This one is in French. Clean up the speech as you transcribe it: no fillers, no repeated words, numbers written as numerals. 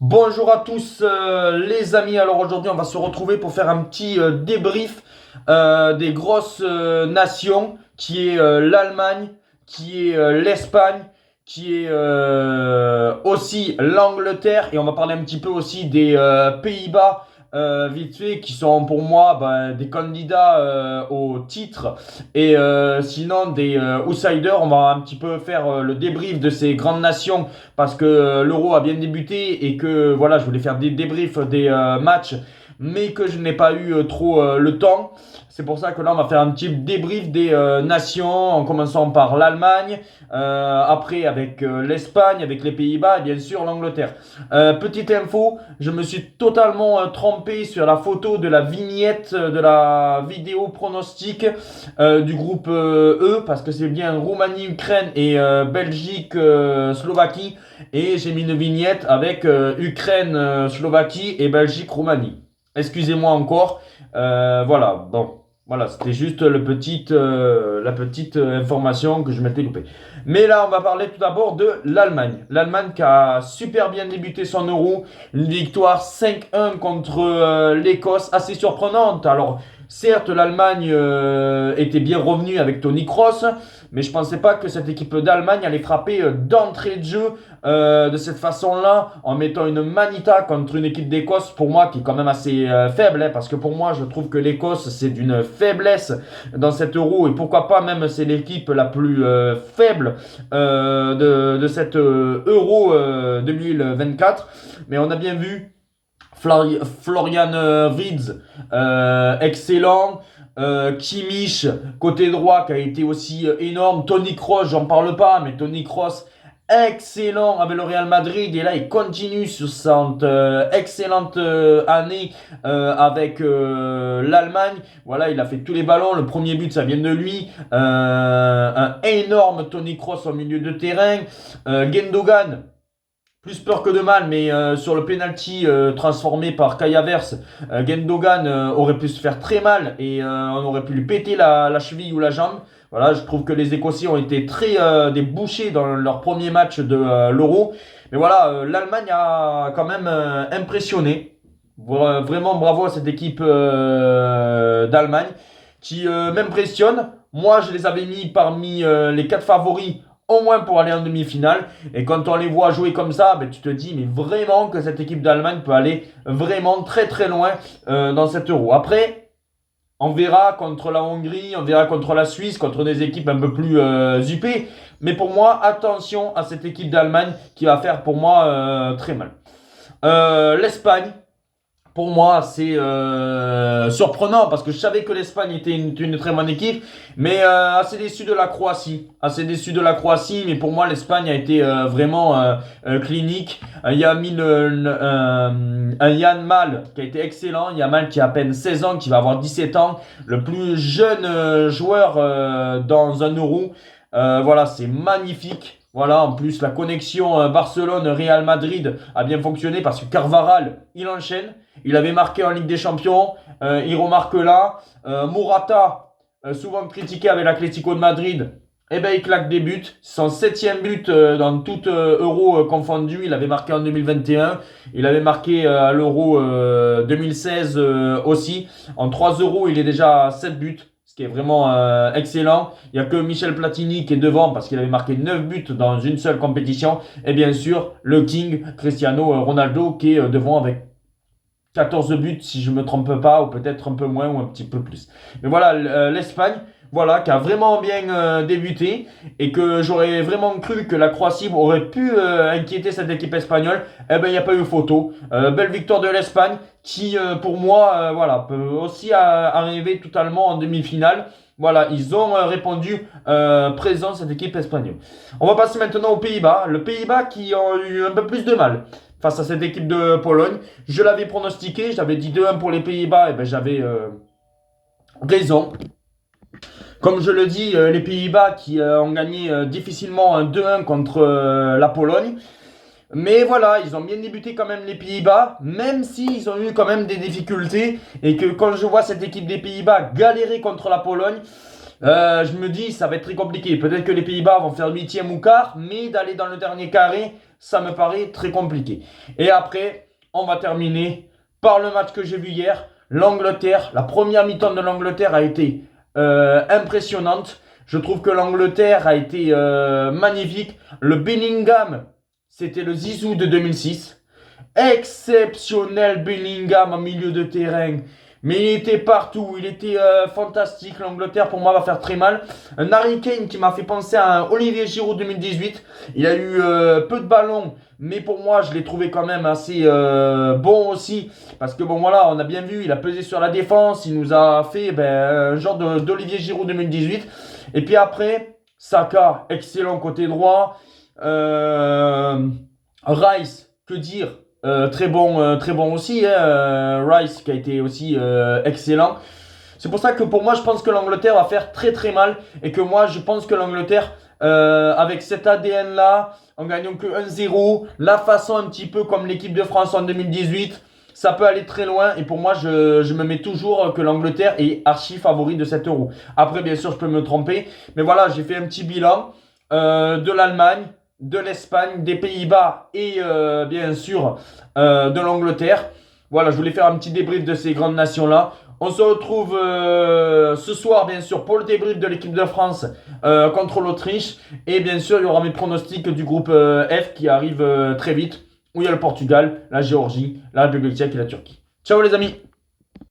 Bonjour à tous les amis, alors aujourd'hui on va se retrouver pour faire un petit débrief des grosses nations qui est l'Allemagne, qui est l'Espagne, qui est aussi l'Angleterre et on va parler un petit peu aussi des Pays-Bas vite fait qui sont pour moi des candidats au titre et sinon des outsiders. On va un petit peu faire le débrief de ces grandes nations parce que l'Euro a bien débuté et que voilà, je voulais faire des débriefs des matchs, mais que je n'ai pas eu trop le temps. C'est pour ça que là, on va faire un petit débrief des nations, en commençant par l'Allemagne, après avec l'Espagne, avec les Pays-Bas et bien sûr l'Angleterre. Petite info, je me suis totalement trompé sur la photo de la vignette de la vidéo pronostic du groupe E, parce que c'est bien Roumanie, Ukraine et Belgique, Slovaquie. Et j'ai mis une vignette avec Ukraine, Slovaquie et Belgique, Roumanie. Excusez-moi encore. Voilà, bon. Voilà, c'était juste la petite information que je m'étais loupé. Mais là, on va parler tout d'abord de l'Allemagne. L'Allemagne qui a super bien débuté son Euro. Une victoire 5-1 contre l'Écosse, assez surprenante. Alors, certes, l'Allemagne était bien revenue avec Toni Kroos, mais je ne pensais pas que cette équipe d'Allemagne allait frapper d'entrée de jeu de cette façon-là, en mettant une manita contre une équipe d'Écosse, pour moi, qui est quand même assez faible, hein, parce que pour moi, je trouve que l'Écosse, c'est d'une faiblesse dans cet Euro, et pourquoi pas même, c'est l'équipe la plus faible de cet Euro 2024. Mais on a bien vu Florian Wirtz, excellent. Kimmich, côté droit, qui a été aussi énorme. Toni Kroos, j'en parle pas, mais Toni Kroos, excellent avec le Real Madrid. Et là, il continue sur cette excellente année avec l'Allemagne. Voilà, il a fait tous les ballons. Le premier but, ça vient de lui. Un énorme Toni Kroos au milieu de terrain. Gundogan. Plus peur que de mal, mais sur le penalty transformé par Kai Havertz, Gundogan aurait pu se faire très mal et on aurait pu lui péter la cheville ou la jambe. Voilà, je trouve que les Écossais ont été très débouchés dans leur premier match de l'Euro. Mais voilà, l'Allemagne a quand même impressionné. Vraiment bravo à cette équipe d'Allemagne qui m'impressionne. Moi, je les avais mis parmi les 4 favoris au moins pour aller en demi-finale. Et quand on les voit jouer comme ça, ben, tu te dis mais vraiment que cette équipe d'Allemagne peut aller vraiment très très loin dans cet Euro. Après, on verra contre la Hongrie, on verra contre la Suisse, contre des équipes un peu plus huppées. Mais pour moi, attention à cette équipe d'Allemagne qui va faire pour moi très mal. L'Espagne. Pour moi, c'est surprenant parce que je savais que l'Espagne était une très bonne équipe, mais assez déçu de la Croatie. Assez déçu de la Croatie, mais pour moi, l'Espagne a été vraiment clinique. Il y a mis un Yann Mal qui a été excellent. Yamal qui a à peine 16 ans, qui va avoir 17 ans. Le plus jeune joueur dans un Euro. Voilà, c'est magnifique. Voilà, en plus, la connexion Barcelone-Real Madrid a bien fonctionné parce que Carvajal, il enchaîne. Il avait marqué en Ligue des Champions. Il remarque là. Morata, souvent critiqué avec l'Atlético de Madrid. Eh ben, il claque des buts. Son 7e but dans tout Euro confondu. Il avait marqué en 2021. Il avait marqué à l'Euro 2016 aussi. En 3 euros, il est déjà à 7 buts. Ce qui est vraiment excellent. Il n'y a que Michel Platini qui est devant parce qu'il avait marqué 9 buts dans une seule compétition. Et bien sûr, le King, Cristiano Ronaldo, qui est devant avec 14 buts, si je ne me trompe pas, ou peut-être un peu moins, ou un petit peu plus. Mais voilà, l'Espagne, voilà, qui a vraiment bien débuté, et que j'aurais vraiment cru que la Croatie aurait pu inquiéter cette équipe espagnole. Eh ben, il n'y a pas eu photo. Belle victoire de l'Espagne, qui, pour moi, voilà, peut aussi arriver totalement en demi-finale. Voilà, ils ont répondu présent cette équipe espagnole. On va passer maintenant aux Pays-Bas. Le Pays-Bas qui ont eu un peu plus de mal face à cette équipe de Pologne. Je l'avais pronostiqué, j'avais dit 2-1 pour les Pays-Bas, et ben j'avais raison. Comme je le dis, les Pays-Bas qui ont gagné difficilement un 2-1 contre la Pologne. Mais voilà, ils ont bien débuté quand même les Pays-Bas, même s'ils ont eu quand même des difficultés. Et que quand je vois cette équipe des Pays-Bas galérer contre la Pologne, je me dis ça va être très compliqué. Peut-être que les Pays-Bas vont faire 8e ou quart, mais d'aller dans le dernier carré, ça me paraît très compliqué. Et après, on va terminer par le match que j'ai vu hier. L'Angleterre, la première mi-temps de l'Angleterre a été impressionnante. Je trouve que l'Angleterre a été magnifique. Le Bellingham, c'était le Zizou de 2006. Exceptionnel Bellingham en milieu de terrain. Mais il était partout, il était fantastique. L'Angleterre, pour moi, va faire très mal. Un Harry Kane qui m'a fait penser à un Olivier Giroud 2018. Il a eu peu de ballons, mais pour moi, je l'ai trouvé quand même assez bon aussi. Parce que bon, voilà, on a bien vu, il a pesé sur la défense. Il nous a fait un genre d'Olivier Giroud 2018. Et puis après, Saka, excellent côté droit. Rice, que dire? Très bon aussi, hein, Rice qui a été aussi excellent. C'est pour ça que pour moi je pense que l'Angleterre va faire très très mal et que moi je pense que l'Angleterre avec cet ADN là, en gagnant que 1-0, la façon un petit peu comme l'équipe de France en 2018, ça peut aller très loin et pour moi je me mets toujours que l'Angleterre est archi favori de cet Euro. Après bien sûr je peux me tromper, mais voilà j'ai fait un petit bilan de l'Allemagne, de l'Espagne, des Pays-Bas et bien sûr de l'Angleterre. Voilà, je voulais faire un petit débrief de ces grandes nations-là. On se retrouve ce soir, bien sûr, pour le débrief de l'équipe de France contre l'Autriche. Et bien sûr, il y aura mes pronostics du groupe F qui arrive très vite, où il y a le Portugal, la Géorgie, la République tchèque et la Turquie. Ciao les amis!